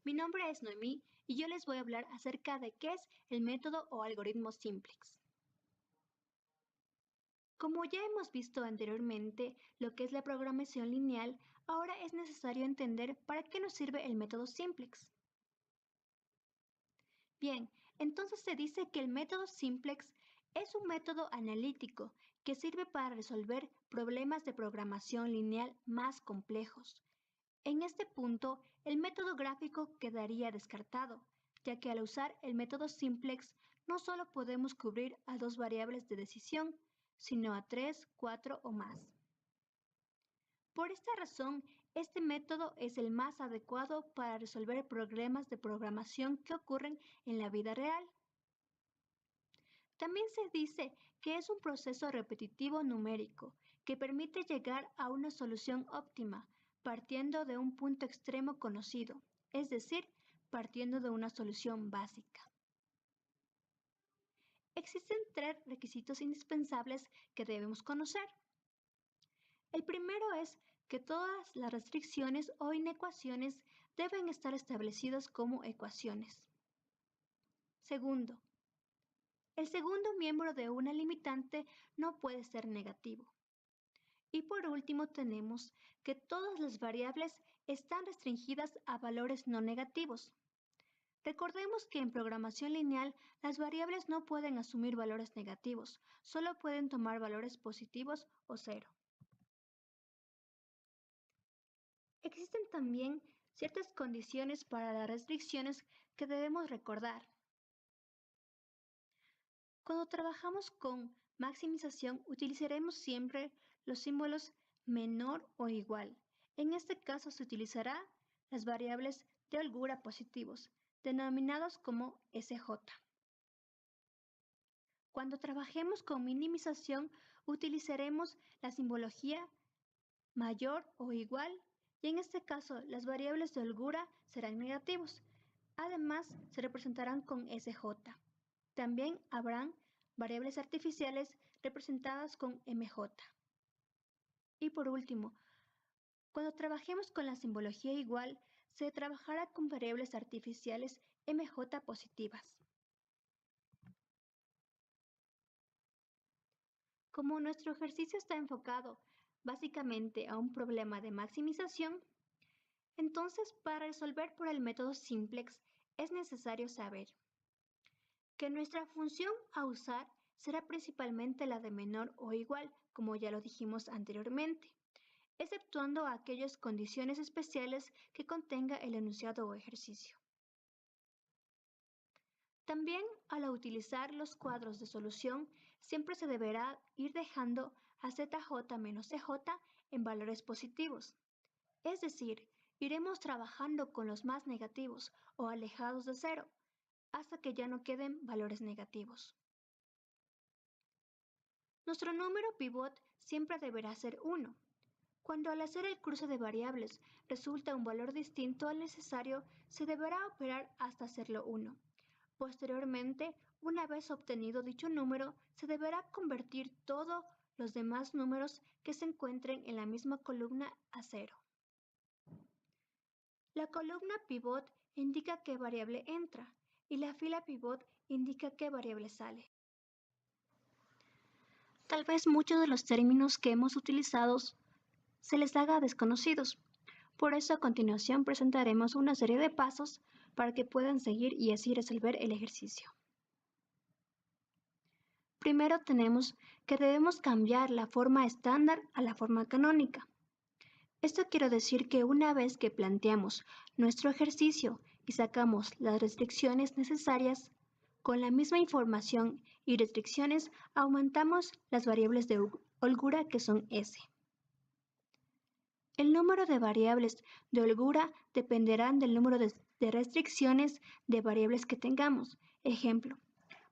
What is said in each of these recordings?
Mi nombre es Noemí y yo les voy a hablar acerca de qué es el método o algoritmo simplex. Como ya hemos visto anteriormente lo que es la programación lineal, ahora es necesario entender para qué nos sirve el método simplex. Bien, entonces se dice que el método simplex es un método analítico que sirve para resolver problemas de programación lineal más complejos. En este punto, el método gráfico quedaría descartado, ya que al usar el método simplex no solo podemos cubrir a dos variables de decisión, sino a 3, 4 o más. Por esta razón, este método es el más adecuado para resolver problemas de programación que ocurren en la vida real. También se dice que es un proceso repetitivo numérico que permite llegar a una solución óptima partiendo de un punto extremo conocido, es decir, partiendo de una solución básica. Existen tres requisitos indispensables que debemos conocer. El primero es que todas las restricciones o inecuaciones deben estar establecidas como ecuaciones. Segundo, el segundo miembro de una limitante no puede ser negativo. Y por último tenemos que todas las variables están restringidas a valores no negativos. Recordemos que en programación lineal las variables no pueden asumir valores negativos, solo pueden tomar valores positivos o cero. Existen también ciertas condiciones para las restricciones que debemos recordar. Cuando trabajamos con maximización utilizaremos siempre los símbolos menor o igual. En este caso se utilizará las variables de holgura positivos, denominados como SJ. Cuando trabajemos con minimización utilizaremos la simbología mayor o igual y en este caso las variables de holgura serán negativos. Además se representarán con SJ. También habrán variables artificiales representadas con MJ. Y por último, cuando trabajemos con la simbología igual, se trabajará con variables artificiales MJ positivas. Como nuestro ejercicio está enfocado básicamente a un problema de maximización, entonces para resolver por el método simplex es necesario saber que nuestra función a usar será principalmente la de menor o igual, como ya lo dijimos anteriormente, exceptuando aquellas condiciones especiales que contenga el enunciado o ejercicio. También al utilizar los cuadros de solución, siempre se deberá ir dejando a ZJ menos CJ en valores positivos. Es decir, iremos trabajando con los más negativos o alejados de cero, hasta que ya no queden valores negativos. Nuestro número pivot siempre deberá ser 1. Cuando al hacer el cruce de variables resulta un valor distinto al necesario, se deberá operar hasta hacerlo 1. Posteriormente, una vez obtenido dicho número, se deberá convertir todos los demás números que se encuentren en la misma columna a 0. La columna pivot indica qué variable entra y la fila pivot indica qué variable sale. Tal vez muchos de los términos que hemos utilizado se les haga desconocidos. Por eso a continuación presentaremos una serie de pasos para que puedan seguir y así resolver el ejercicio. Primero tenemos que debemos cambiar la forma estándar a la forma canónica. Esto quiere decir que una vez que planteamos nuestro ejercicio y sacamos las restricciones necesarias, con la misma información y restricciones aumentamos las variables de holgura que son S. El número de variables de holgura dependerán del número de restricciones de variables que tengamos. Ejemplo,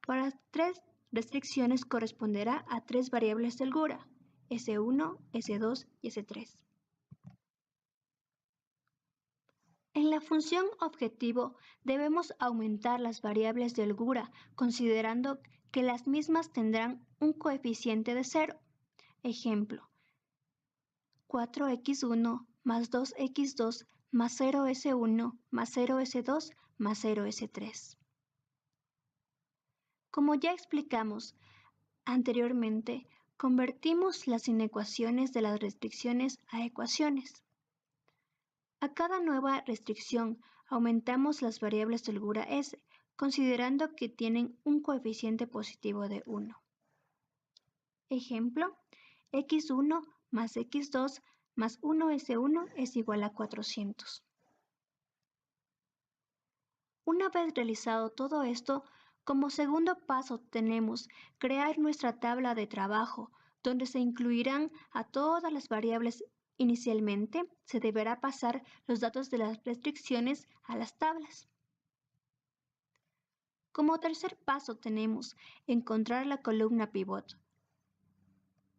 para 3 restricciones corresponderá a 3 variables de holgura, S1, S2 y S3. En la función objetivo debemos aumentar las variables de holgura considerando que las mismas tendrán un coeficiente de 0. Ejemplo, 4x1 más 2x2 más 0S1 más 0S2 más 0S3. Como ya explicamos anteriormente, convertimos las inecuaciones de las restricciones a ecuaciones. A cada nueva restricción aumentamos las variables de holgura S, considerando que tienen un coeficiente positivo de 1. Ejemplo, x1 más x2 más 1s1 es igual a 400. Una vez realizado todo esto, como segundo paso tenemos crear nuestra tabla de trabajo, donde se incluirán a todas las variables. Inicialmente, se deberá pasar los datos de las restricciones a las tablas. Como tercer paso tenemos encontrar la columna pivot.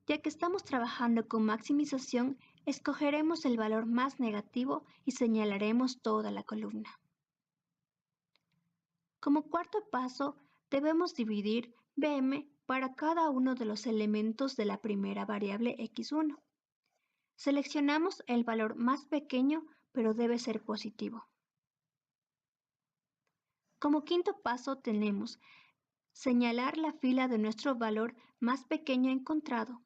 Ya que estamos trabajando con maximización, escogeremos el valor más negativo y señalaremos toda la columna. Como cuarto paso, debemos dividir Bm para cada uno de los elementos de la primera variable x1. Seleccionamos el valor más pequeño, pero debe ser positivo. Como quinto paso tenemos señalar la fila de nuestro valor más pequeño encontrado.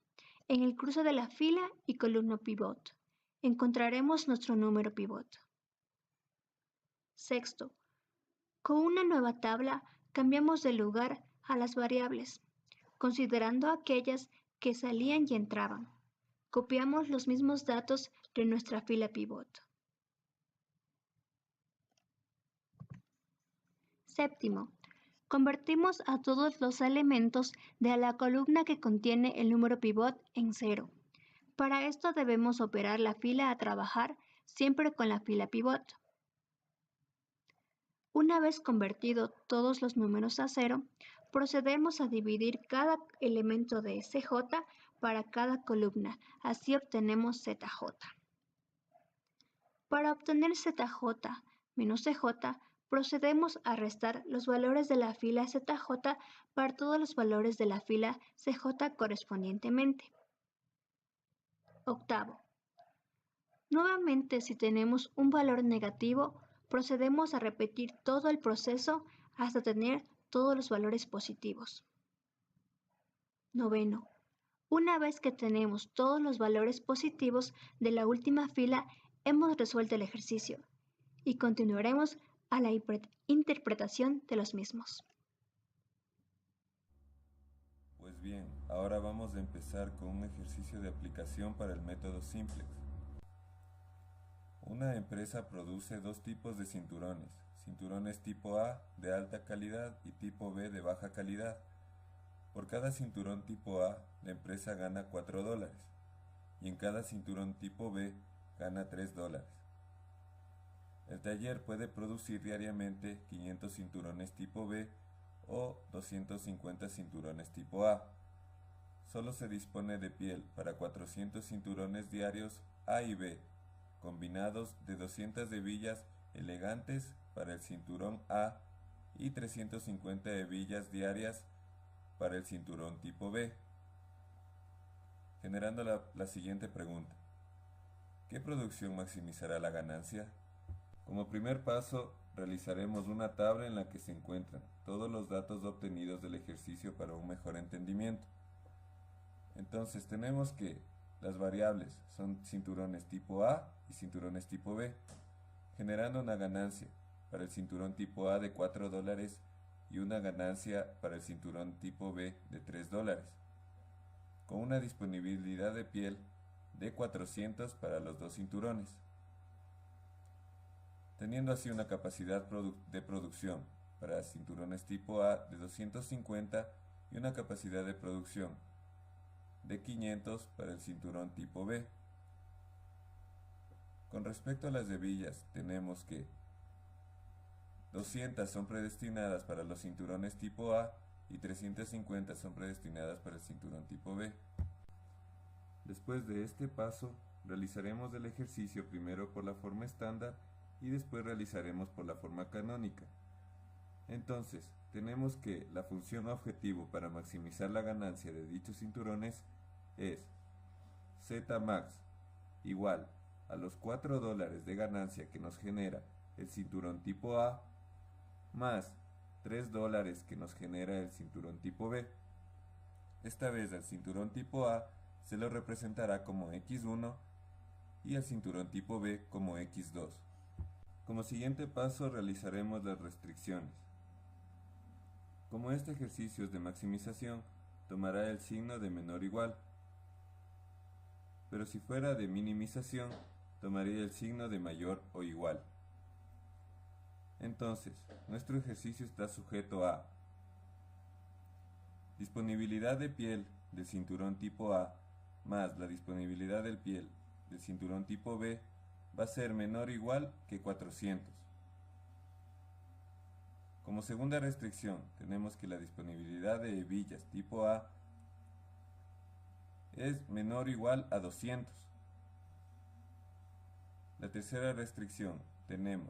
En el cruce de la fila y columna pivot, encontraremos nuestro número pivot. Sexto, con una nueva tabla cambiamos de lugar a las variables, considerando aquellas que salían y entraban. Copiamos los mismos datos de nuestra fila pivot. Séptimo, convertimos a todos los elementos de la columna que contiene el número pivot en 0. Para esto debemos operar la fila a trabajar siempre con la fila pivot. Una vez convertido todos los números a 0, procedemos a dividir cada elemento de SJ para cada columna, así obtenemos ZJ. Para obtener ZJ menos CJ, procedemos a restar los valores de la fila ZJ para todos los valores de la fila CJ correspondientemente. Octavo. Nuevamente, si tenemos un valor negativo, procedemos a repetir todo el proceso hasta tener todos los valores positivos. Noveno. Una vez que tenemos todos los valores positivos de la última fila, hemos resuelto el ejercicio y continuaremos a la interpretación de los mismos. Pues bien, ahora vamos a empezar con un ejercicio de aplicación para el método simplex. Una empresa produce dos tipos de cinturones, cinturones tipo A de alta calidad y tipo B de baja calidad. Por cada cinturón tipo A, la empresa gana $4 y en cada cinturón tipo B gana $3. El taller puede producir diariamente 500 cinturones tipo B o 250 cinturones tipo A. Solo se dispone de piel para 400 cinturones diarios A y B, combinados de 200 hebillas elegantes para el cinturón A y 350 hebillas diarias para el cinturón tipo B, generando la siguiente pregunta: ¿qué producción maximizará la ganancia? Como primer paso, realizaremos una tabla en la que se encuentran todos los datos obtenidos del ejercicio para un mejor entendimiento. Entonces tenemos que las variables son cinturones tipo A y cinturones tipo B, generando una ganancia para el cinturón tipo A de $4 y una ganancia para el cinturón tipo B de $3, con una disponibilidad de piel de 400 para los dos cinturones, teniendo así una capacidad de producción para cinturones tipo A de 250 y una capacidad de producción de 500 para el cinturón tipo B. Con respecto a las hebillas, tenemos que 200 son predestinadas para los cinturones tipo A y 350 son predestinadas para el cinturón tipo B. Después de este paso, realizaremos el ejercicio primero por la forma estándar y después realizaremos por la forma canónica. Entonces, tenemos que la función objetivo para maximizar la ganancia de dichos cinturones es Zmax igual a los 4 dólares de ganancia que nos genera el cinturón tipo A, más 3 dólares que nos genera el cinturón tipo B. Esta vez al cinturón tipo A se lo representará como X1 y al cinturón tipo B como X2. Como siguiente paso realizaremos las restricciones. Como este ejercicio es de maximización, tomará el signo de menor o igual, pero si fuera de minimización, tomaría el signo de mayor o igual. Entonces, nuestro ejercicio está sujeto a disponibilidad de piel del cinturón tipo A más la disponibilidad de piel del cinturón tipo B va a ser menor o igual que 400. Como segunda restricción, tenemos que la disponibilidad de hebillas tipo A es menor o igual a 200. La tercera restricción, tenemos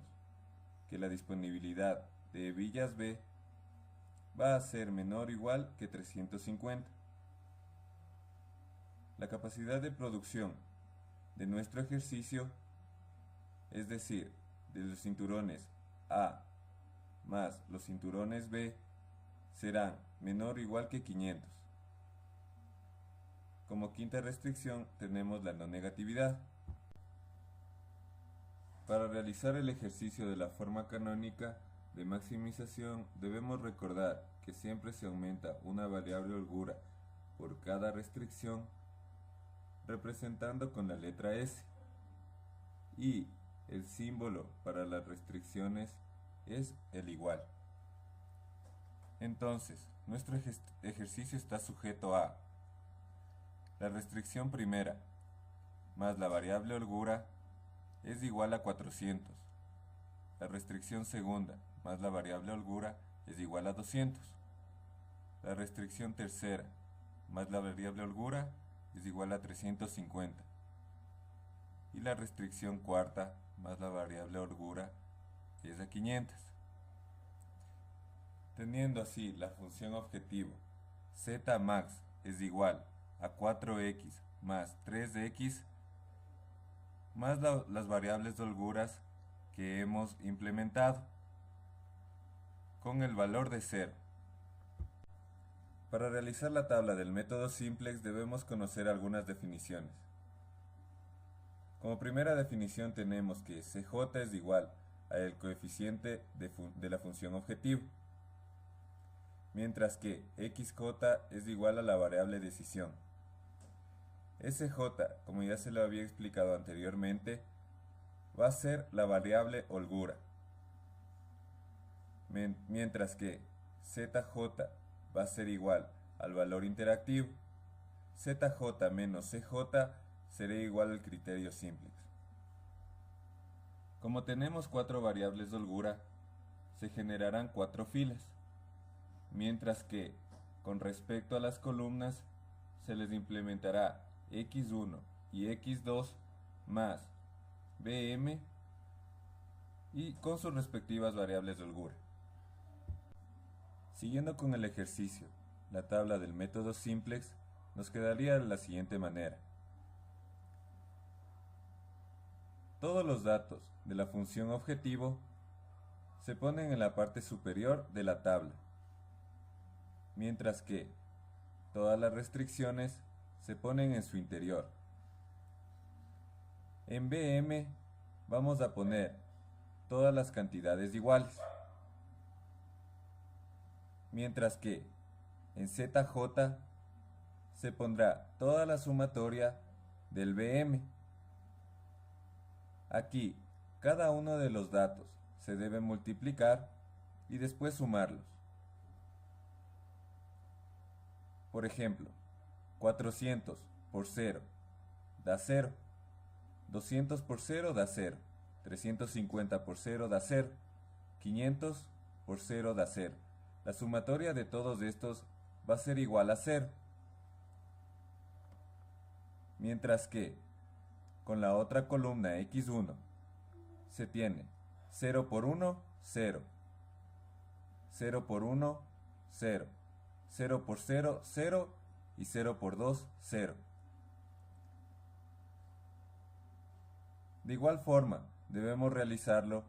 que la disponibilidad de hebillas B va a ser menor o igual que 350. La capacidad de producción de nuestro ejercicio, es decir, de los cinturones A más los cinturones B, serán menor o igual que 500. Como quinta restricción tenemos la no negatividad. Para realizar el ejercicio de la forma canónica de maximización debemos recordar que siempre se aumenta una variable holgura por cada restricción, representando con la letra S, y el símbolo para las restricciones es el igual. Entonces, nuestro ejercicio está sujeto a la restricción primera más la variable holgura es igual a 400. La restricción segunda más la variable holgura es igual a 200. La restricción tercera más la variable holgura es igual a 350. Y la restricción cuarta más la variable holgura es a 500. Teniendo así la función objetivo z max es igual a 4x más 3x más las variables de holguras que hemos implementado con el valor de 0. Para realizar la tabla del método simplex debemos conocer algunas definiciones. Como primera definición tenemos que CJ es igual al coeficiente de la función objetivo, mientras que XJ es igual a la variable decisión. SJ, como ya se lo había explicado anteriormente, va a ser la variable holgura, mientras que ZJ va a ser igual al valor interactivo. ZJ menos CJ será igual al criterio simplex. Como tenemos 4 variables de holgura, se generarán 4 filas, mientras que con respecto a las columnas se les implementará X1 y X2 más BM y con sus respectivas variables de holgura. Siguiendo con el ejercicio, la tabla del método simplex nos quedaría de la siguiente manera. Todos los datos de la función objetivo se ponen en la parte superior de la tabla, mientras que todas las restricciones se ponen en su interior. En BM vamos a poner todas las cantidades iguales, mientras que en ZJ se pondrá toda la sumatoria del BM. Aquí, cada uno de los datos se debe multiplicar y después sumarlos. Por ejemplo, 400 por 0 da 0, 200 por 0 da 0, 350 por 0 da 0, 500 por 0 da 0. La sumatoria de todos estos va a ser igual a 0. Mientras que con la otra columna X1 se tiene 0 por 1, 0, 0 por 1, 0, 0 por 0, 0 y 0 por 2, 0. De igual forma, debemos realizarlo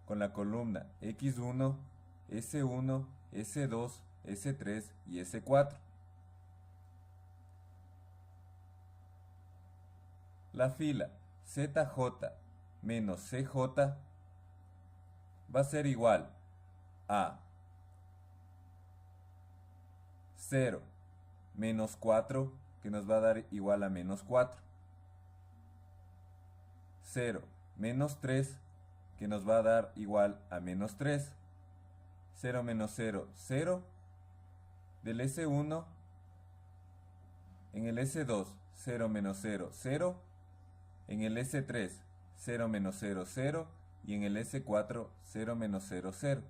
con la columna X1, S1, S2, S3 y S4. La fila ZJ menos CJ va a ser igual a 0 menos 4, que nos va a dar igual a menos 4. 0 menos 3, que nos va a dar igual a menos 3. 0 menos 0, 0. Del S1 en el S2, 0 menos 0, 0. En el S3, 0 menos 0, 0. Y en el S4, 0 menos 0, 0.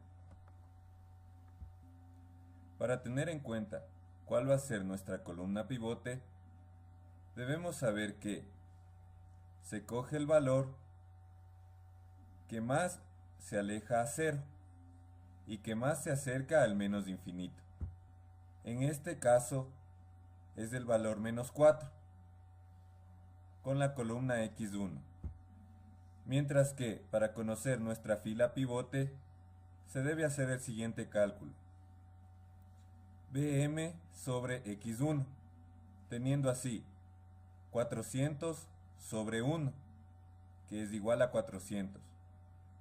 Para tener en cuenta cuál va a ser nuestra columna pivote, debemos saber que se coge el valor que más se aleja a 0 y que más se acerca al menos de infinito. En este caso es el valor menos 4 con la columna X1. Mientras que para conocer nuestra fila pivote se debe hacer el siguiente cálculo. BM sobre X1, teniendo así 400 sobre 1, que es igual a 400.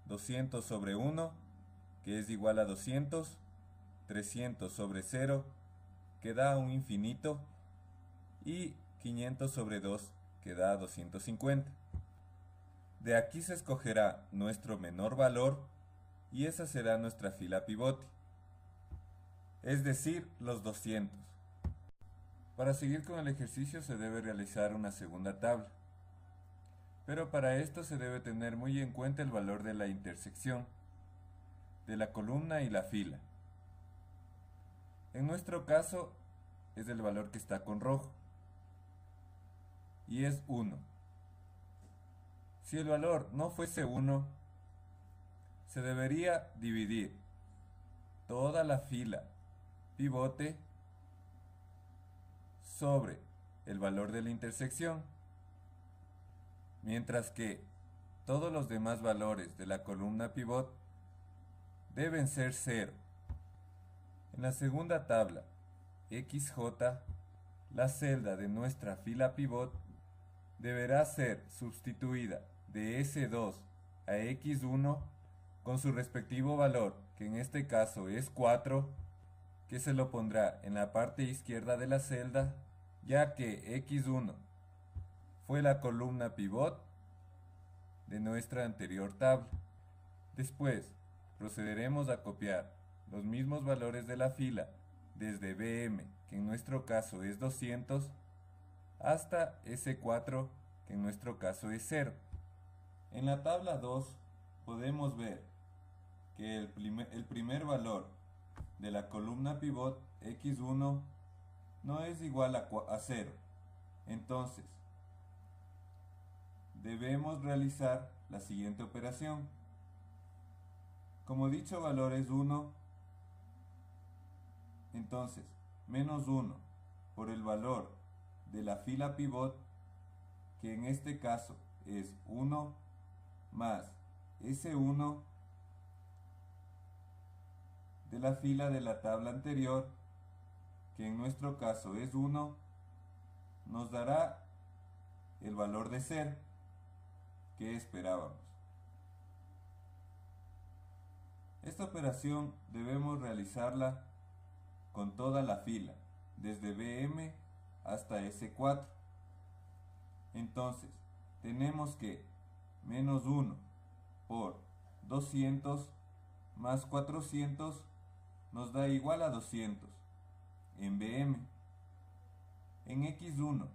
200 sobre 1, que es igual a 200. 300 sobre 0, que da un infinito. Y 500 sobre 2, que da 250. De aquí se escogerá nuestro menor valor y esa será nuestra fila pivote, es decir, los 200. Para seguir con el ejercicio se debe realizar una segunda tabla, pero para esto se debe tener muy en cuenta el valor de la intersección de la columna y la fila. En nuestro caso es el valor que está con rojo y es 1. Si el valor no fuese 1, se debería dividir toda la fila pivote sobre el valor de la intersección, mientras que todos los demás valores de la columna pivot deben ser 0. En la segunda tabla, XJ, la celda de nuestra fila pivot deberá ser sustituida de S2 a X1 con su respectivo valor, que en este caso es 4, que se lo pondrá en la parte izquierda de la celda, ya que X1 fue la columna pivot de nuestra anterior tabla. Después procederemos a copiar los mismos valores de la fila desde BM, que en nuestro caso es 200, hasta S4, que en nuestro caso es 0. En la tabla 2 podemos ver que el primer valor de la columna pivot X1 no es igual a 0. Entonces, debemos realizar la siguiente operación. Como dicho valor es 1, entonces menos 1 por el valor de la fila pivot, que en este caso es 1, más S1 de la fila de la tabla anterior, que en nuestro caso es 1, nos dará el valor de 0 que esperábamos. Esta operación debemos realizarla con toda la fila, desde BM hasta S4. Entonces, tenemos que menos 1 por 200 más 400 nos da igual a 200 en BM. En X1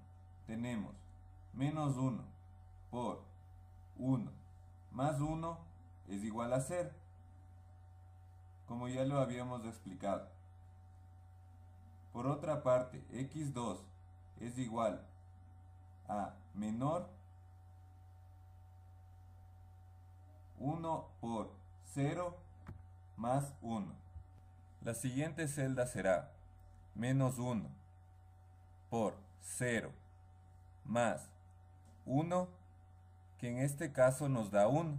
tenemos menos 1 por 1 más 1 es igual a 0, como ya lo habíamos explicado. Por otra parte, X2 es igual a menor 1 por 0 más 1. La siguiente celda será menos 1 por 0 más 1, que en este caso nos da 1.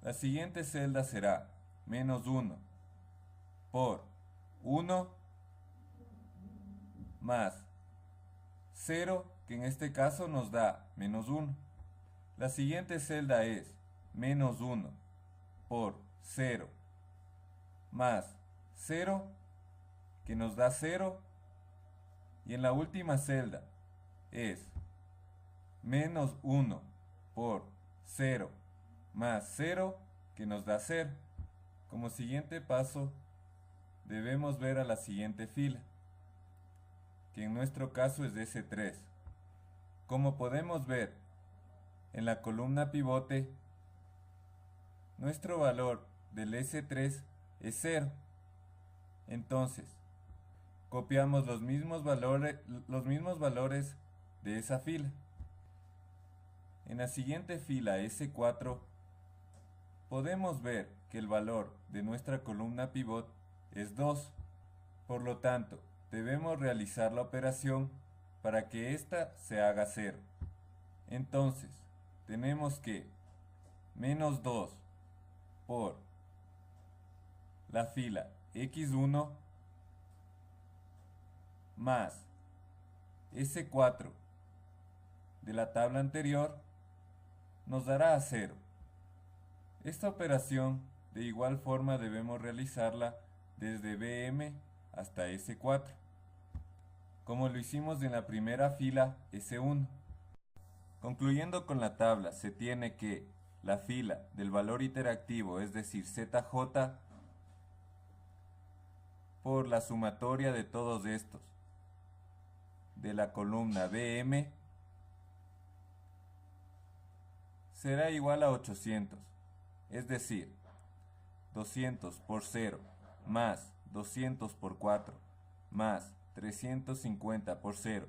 La siguiente celda será menos 1 por 1 más 0, que en este caso nos da menos 1. La siguiente celda es menos 1 por 0 más 0, que nos da 0. Y en la última celda es menos 1 por 0 más 0, que nos da 0. Como siguiente paso, debemos ver a la siguiente fila, que en nuestro caso es S3. Como podemos ver en la columna pivote, nuestro valor del S3 es 0. Entonces, copiamos los mismos valores de esa fila. En la siguiente fila S4, podemos ver que el valor de nuestra columna pivot es 2. Por lo tanto, debemos realizar la operación para que ésta se haga 0. Entonces, tenemos que menos 2 por la fila X1 más S4 de la tabla anterior nos dará 0. Esta operación de igual forma debemos realizarla desde BM hasta S4, como lo hicimos en la primera fila S1. Concluyendo con la tabla, se tiene que la fila del valor iterativo, es decir, ZJ, por la sumatoria de todos estos, de la columna BM, será igual a 800, es decir, 200 por 0 más 200 por 4 más 350 por 0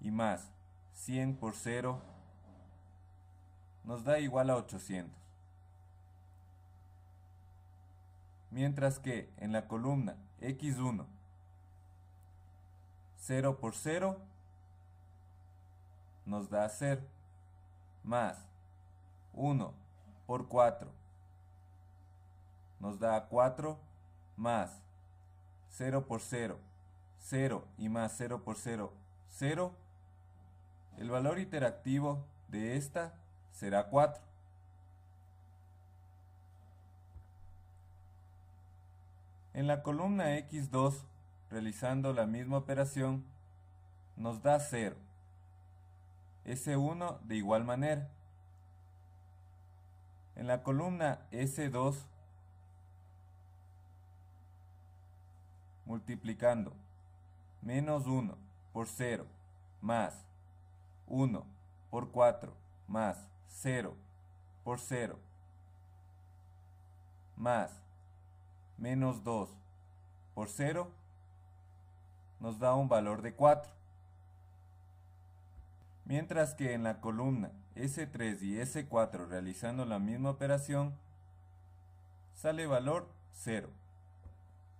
y más 100 por 0 nos da igual a 800. Mientras que en la columna X1, 0 por 0 nos da 0, más 1 por 4 nos da 4, más 0 por 0, 0 y más 0 por 0, 0. El valor iterativo de esta será 4. En la columna X2, realizando la misma operación, nos da 0. S1 de igual manera. En la columna S2, multiplicando menos 1 por 0 más 1 por 4 más 0 por 0 más menos 2 por 0 nos da un valor de 4. Mientras que en la columna S3 y S4, realizando la misma operación, sale valor 0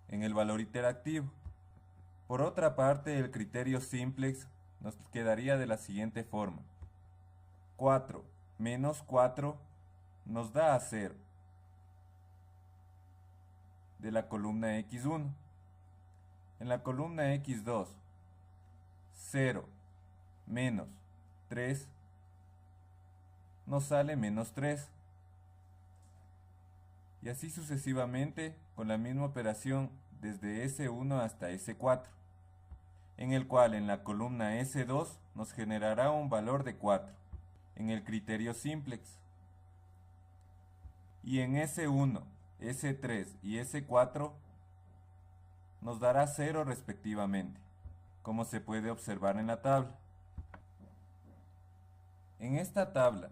en el valor iterativo. Por otra parte, el criterio simplex nos quedaría de la siguiente forma. 4 menos 4 nos da a 0 de la columna X1. En la columna X2, 0 menos 3 nos sale menos 3. Y así sucesivamente con la misma operación desde S1 hasta S4, en el cual en la columna S2 nos generará un valor de 4 en el criterio simplex, y en S1, S3 y S4 nos dará 0 respectivamente, como se puede observar en la tabla. En esta tabla,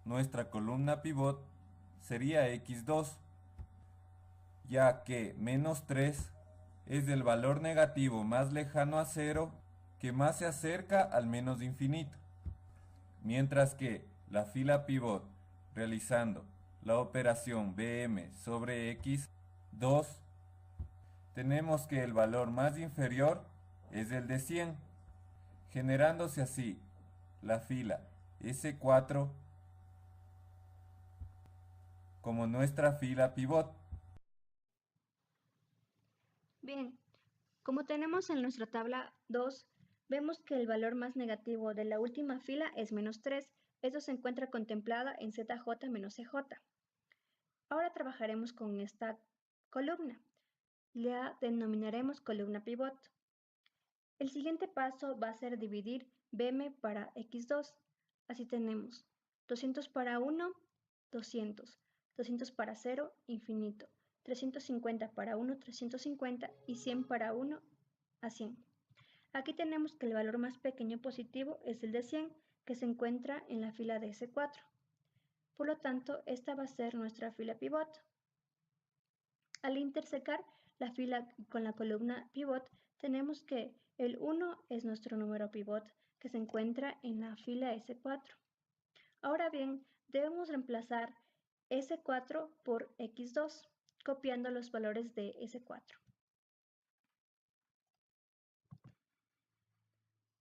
nuestra columna pivot sería X2, ya que menos 3 es el valor negativo más lejano a 0 que más se acerca al menos infinito, mientras que la fila pivot, realizando la operación BM sobre X2, tenemos que el valor más inferior es el de 100, generándose así la fila S4 como nuestra fila pivot. Bien, como tenemos en nuestra tabla 2, vemos que el valor más negativo de la última fila es -3. Esto se encuentra contemplada en ZJ menos CJ. Ahora trabajaremos con esta columna. La denominaremos columna pivot. El siguiente paso va a ser dividir BM para X2. Así tenemos 200 para 1, 200, 200 para 0, infinito, 350 para 1, 350 y 100 para 1 a 100. Aquí tenemos que el valor más pequeño positivo es el de 100, que se encuentra en la fila de S4. Por lo tanto, esta va a ser nuestra fila pivot. Al intersecar la fila con la columna pivot, tenemos que el 1 es nuestro número pivot que se encuentra en la fila S4. Ahora bien, debemos reemplazar S4 por X2, copiando los valores de S4.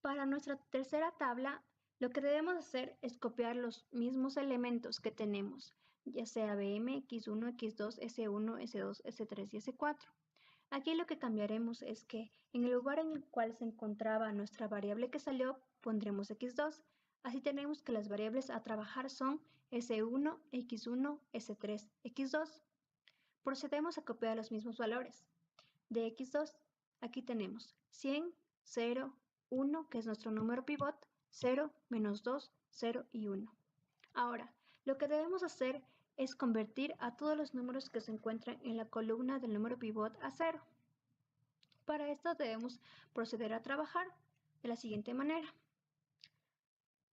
Para nuestra tercera tabla, lo que debemos hacer es copiar los mismos elementos que tenemos, ya sea BM, X1, X2, S1, S2, S3 y S4. Aquí lo que cambiaremos es que en el lugar en el cual se encontraba nuestra variable que salió, pondremos X2. Así tenemos que las variables a trabajar son S1, X1, S3, X2. Procedemos a copiar los mismos valores. De X2, aquí tenemos 100, 0, 1, que es nuestro número pivot, 0, -2, 0 y 1. Ahora, lo que debemos hacer es convertir a todos los números que se encuentran en la columna del número pivot a 0. Para esto debemos proceder a trabajar de la siguiente manera.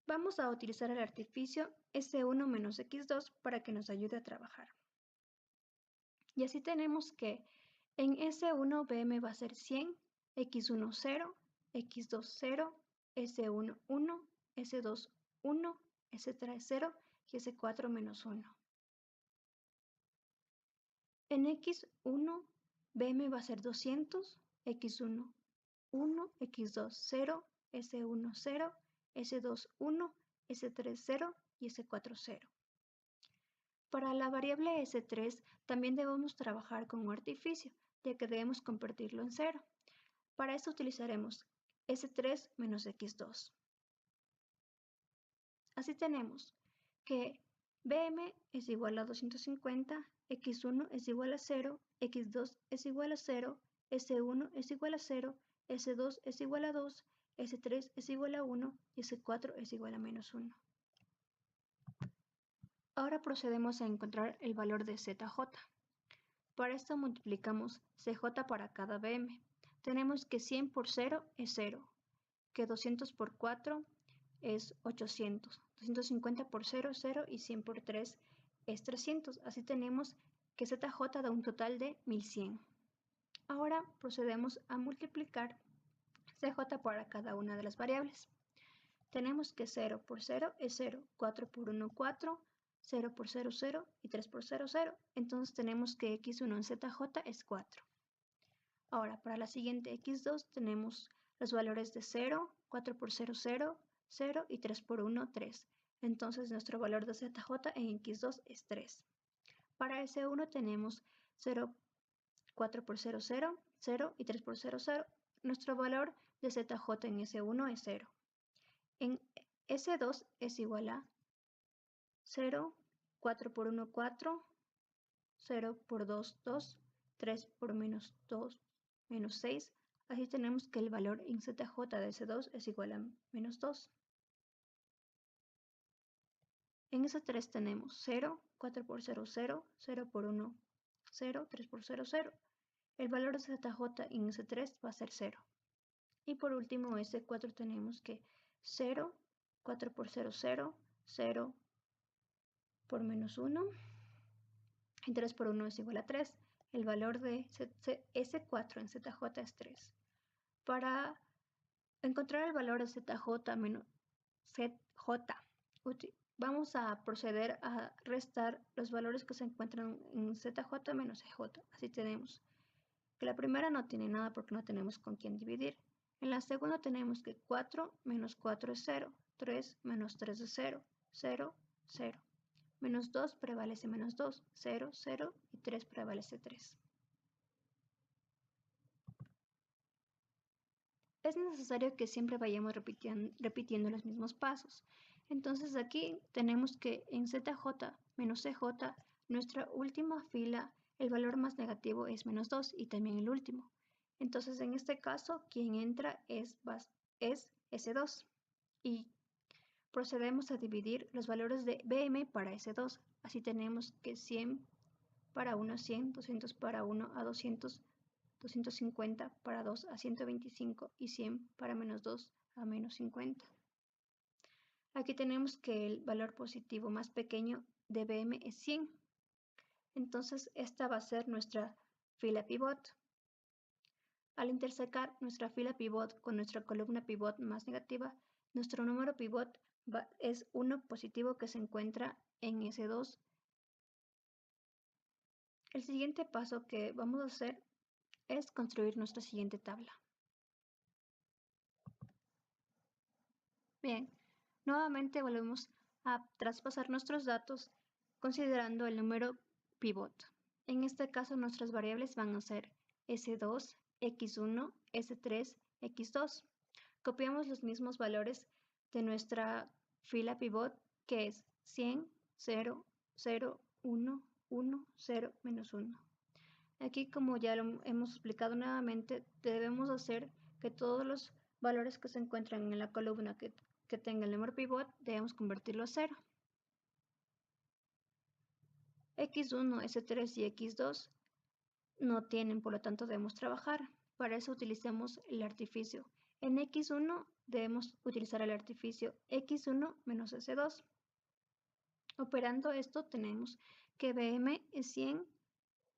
Vamos a utilizar el artificio S1 menos X2 para que nos ayude a trabajar. Y así tenemos que en S1 BM va a ser 100, X1 0, X2 0, S1 1, S2 1, S3 0 y S4 menos 1. En X1 BM va a ser 200, X1 1, X2 0, S1 0, S2 1, S3 0 y S4 0. Para la variable S3 también debemos trabajar con un artificio, ya que debemos convertirlo en 0. Para esto utilizaremos S3 menos X2. Así tenemos que BM es igual a 250, X1 es igual a 0, X2 es igual a 0, S1 es igual a 0, S2 es igual a 2, S3 es igual a 1 y S4 es igual a -1. Ahora procedemos a encontrar el valor de ZJ. Para esto multiplicamos CJ para cada BM. Tenemos que 100 por 0 es 0, que 200 por 4 es 800, 250 por 0 es 0 y 100 por 3 es 300. Así tenemos que ZJ da un total de 1100. Ahora procedemos a multiplicar CJ para cada una de las variables. Tenemos que 0 por 0 es 0, 4 por 1 4, 0 por 0 0 y 3 por 0 0. Entonces tenemos que X1 en ZJ es 4. Ahora para la siguiente X2 tenemos los valores de 0, 4 por 0 0, 0 y 3 por 1 3. Entonces nuestro valor de ZJ en X2 es 3. Para S1 tenemos 0, 4 por 0 0, 0 y 3 por 0 0. Nuestro valor de ZJ en S1 es 0. En S2 es igual a 0, 4 por 1 4, 0 por 2 2, 3 por -2 -6. Así tenemos que el valor en ZJ de S2 es igual a -2. En S3 tenemos 0, 4 por 0 0, 0 por 1 0, 3 por 0 0. El valor de ZJ en S3 va a ser 0. Y por último S4 tenemos que 0, 4 por 0 0, 0 por -1 y 3 por 1 es igual a 3. El valor de S4 en ZJ es 3. Para encontrar el valor de ZJ menos ZJ, vamos a proceder a restar los valores que se encuentran en ZJ menos CJ. Así tenemos que la primera no tiene nada porque no tenemos con quién dividir. En la segunda tenemos que 4 menos 4 es 0. 3 menos 3 de 0, 0, 0. Menos 2 prevalece menos 2, 0, 0 y 3 prevalece 3. Es necesario que siempre vayamos repitiendo los mismos pasos. Entonces aquí tenemos que en ZJ menos CJ, nuestra última fila, el valor más negativo es menos 2 y también el último. Entonces en este caso, quien entra es S2 y procedemos a dividir los valores de BM para S2. Así tenemos que 100 para 1 a 100, 200 para 1 a 200, 250 para 2 a 125 y 100 para menos 2 a menos 50. Aquí tenemos que el valor positivo más pequeño de BM es 100. Entonces esta va a ser nuestra fila pivot. Al intersecar nuestra fila pivot con nuestra columna pivot más negativa, nuestro número pivot es 1 positivo que se encuentra en S2. El siguiente paso que vamos a hacer es construir nuestra siguiente tabla. Bien, nuevamente volvemos a traspasar nuestros datos considerando el número pivot. En este caso nuestras variables van a ser S2, X1, S3, X2. Copiamos los mismos valores de nuestra fila pivot que es 100, 0, 0, 1, 1, 0, menos 1. Aquí, como ya lo hemos explicado nuevamente, debemos hacer que todos los valores que se encuentran en la columna que tenga el número pivot, debemos convertirlo a 0. X1, S3 y X2 no tienen, por lo tanto debemos trabajar. Para eso utilizamos el artificio. En X1 debemos utilizar el artificio X1 menos S2. Operando esto tenemos que BM es 100,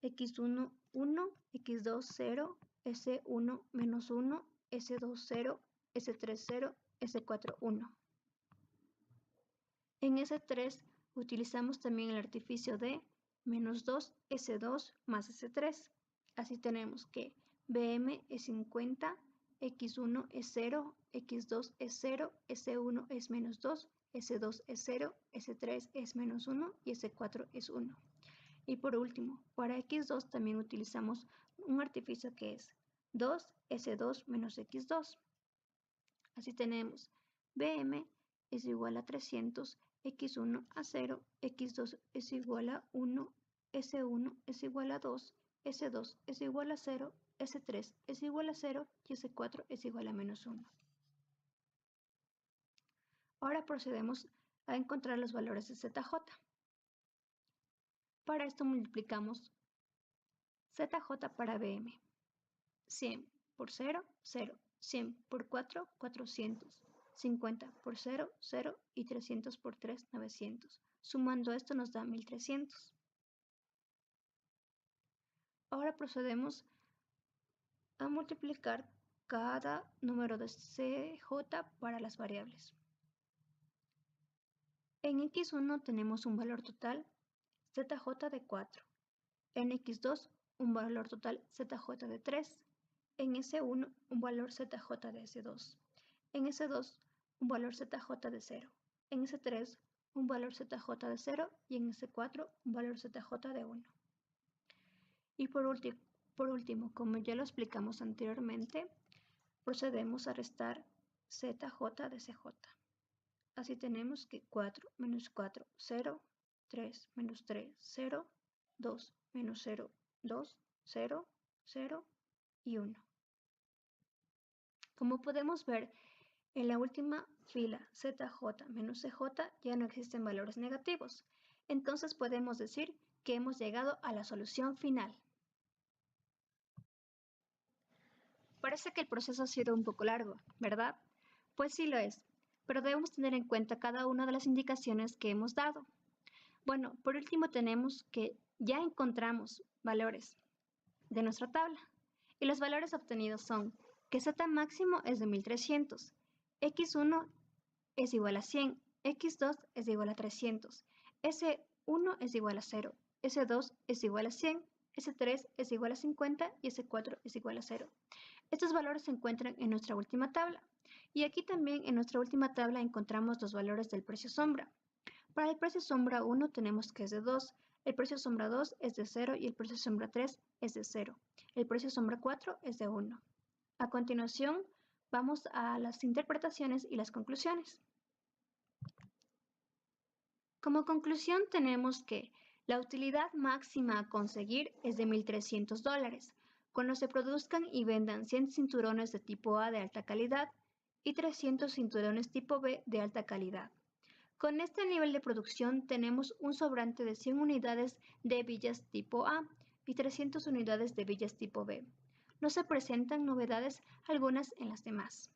X1, 1, X2, 0, S1, menos 1, S2, 0, S3, 0, S4, 1. En S3 utilizamos también el artificio de menos 2, S2 más S3. Así tenemos que BM es 50, X1 es 0, X2 es 0, S1 es menos 2, S2 es 0, S3 es menos 1 y S4 es 1. Y por último, para X2 también utilizamos un artificio que es 2, S2 menos X2. Así tenemos BM es igual a 300, X1 a 0, X2 es igual a 1, S1 es igual a 2, S2 es igual a 0, S3 es igual a 0 y S4 es igual a menos 1. Ahora procedemos a encontrar los valores de ZJ. Para esto multiplicamos ZJ para BM. 100 por 0, 0. 100 por 4, 400. 50 por 0, 0. Y 300 por 3, 900. Sumando esto nos da 1300. Ahora procedemos a multiplicar cada número de CJ para las variables. En X1 tenemos un valor total ZJ de 4. En X2 un valor total ZJ de 3. En S1 un valor ZJ de S2. En S2 un valor ZJ de 0. En S3 un valor ZJ de 0 y en S4 un valor ZJ de 1. Y por último, como ya lo explicamos anteriormente, procedemos a restar ZJ de CJ. Así tenemos que 4 menos 4, 0, 3 menos 3, 0, 2 menos 0, 2, 0, 0 y 1. Como podemos ver, en la última fila ZJ menos CJ ya no existen valores negativos. Entonces podemos decir que hemos llegado a la solución final. Parece que el proceso ha sido un poco largo, ¿verdad? Pues sí lo es, pero debemos tener en cuenta cada una de las indicaciones que hemos dado. Bueno, por último tenemos que ya encontramos valores de nuestra tabla. Y los valores obtenidos son que Z máximo es de 1300, X1 es igual a 100, X2 es igual a 300, S1 es igual a 0, S2 es igual a 100, S3 es igual a 50 y S4 es igual a 0. Estos valores se encuentran en nuestra última tabla. Y aquí también en nuestra última tabla encontramos los valores del precio sombra. Para el precio sombra 1 tenemos que es de 2, el precio sombra 2 es de 0 y el precio sombra 3 es de 0. El precio sombra 4 es de 1. A continuación, vamos a las interpretaciones y las conclusiones. Como conclusión tenemos que la utilidad máxima a conseguir es de $1,300 cuando se produzcan y vendan 100 cinturones de tipo A de alta calidad y 300 cinturones tipo B de alta calidad. Con este nivel de producción tenemos un sobrante de 100 unidades de hebillas tipo A y 300 unidades de hebillas tipo B. No se presentan novedades algunas en las demás.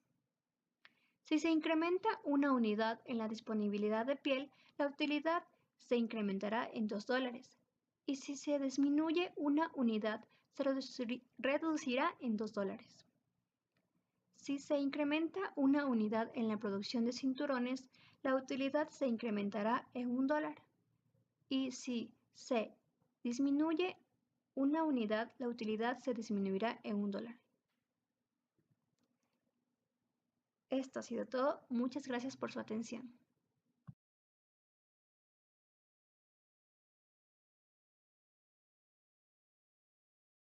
Si se incrementa una unidad en la disponibilidad de piel, la utilidad se incrementará en $2. Y si se disminuye una unidad, se reducirá en $2. Si se incrementa una unidad en la producción de cinturones, la utilidad se incrementará en $1. Y si se disminuye una unidad, la utilidad se disminuirá en $1. Esto ha sido todo. Muchas gracias por su atención.